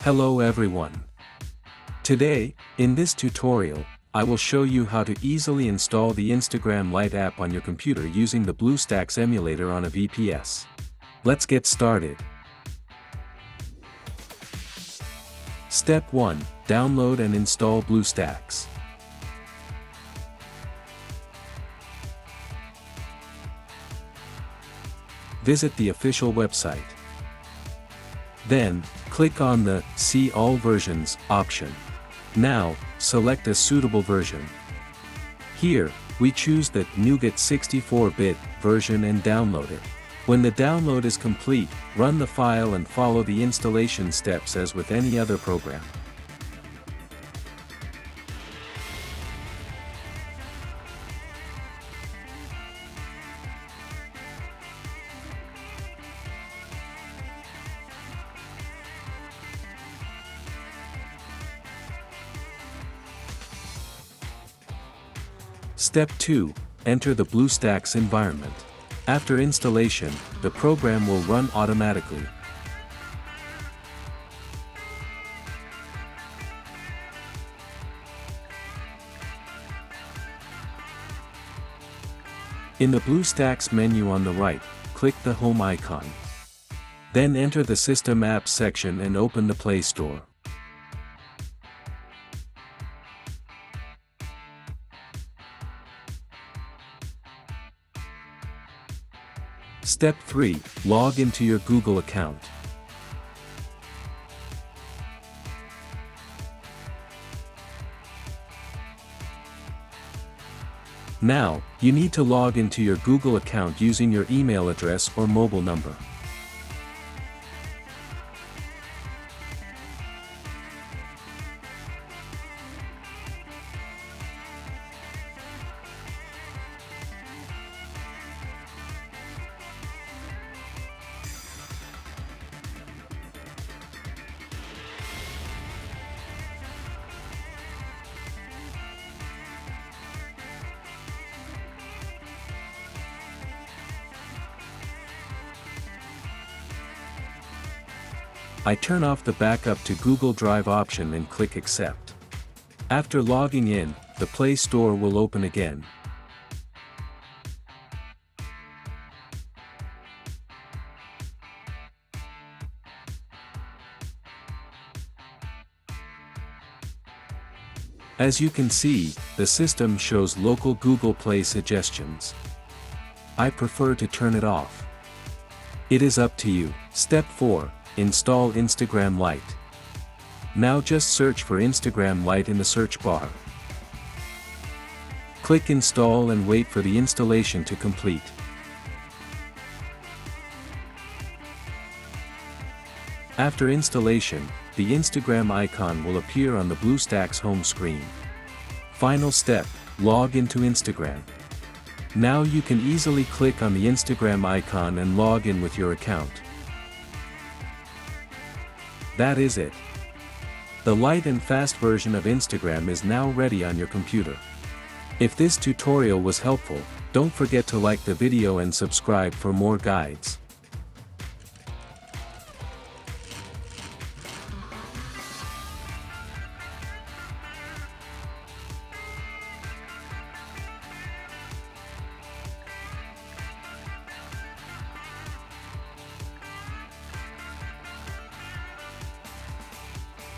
Hello everyone. Today, in this tutorial, I will show you how to easily install the Instagram Lite app on your computer using the Bluestacks emulator on a VPS. Let's get started. Step 1. Download and install Bluestacks. Visit the official website. Then, click on the See All Versions option. Now, select a suitable version. Here, we choose the Nougat 64-bit version and download it. When the download is complete, run the file and follow the installation steps as with any other program. Step 2. Enter the Bluestacks environment. After installation, the program will run automatically. In the Bluestacks menu on the right, click the Home icon. Then enter the System Apps section and open the Play Store. Step 3. Log into your Google account. Now, you need to log into your Google account using your email address or mobile number. I turn off the backup to Google Drive option and click Accept. After logging in, the Play Store will open again. As you can see, the system shows local Google Play suggestions. I prefer to turn it off. It is up to you. Step 4. Install Instagram Lite. Now just search for Instagram Lite in the search bar. Click Install and wait for the installation to complete. After installation, the Instagram icon will appear on the Bluestacks home screen. Final step, log into Instagram. Now you can easily click on the Instagram icon and log in with your account. That is it. The light and fast version of Instagram is now ready on your computer. If this tutorial was helpful, don't forget to like the video and subscribe for more guides.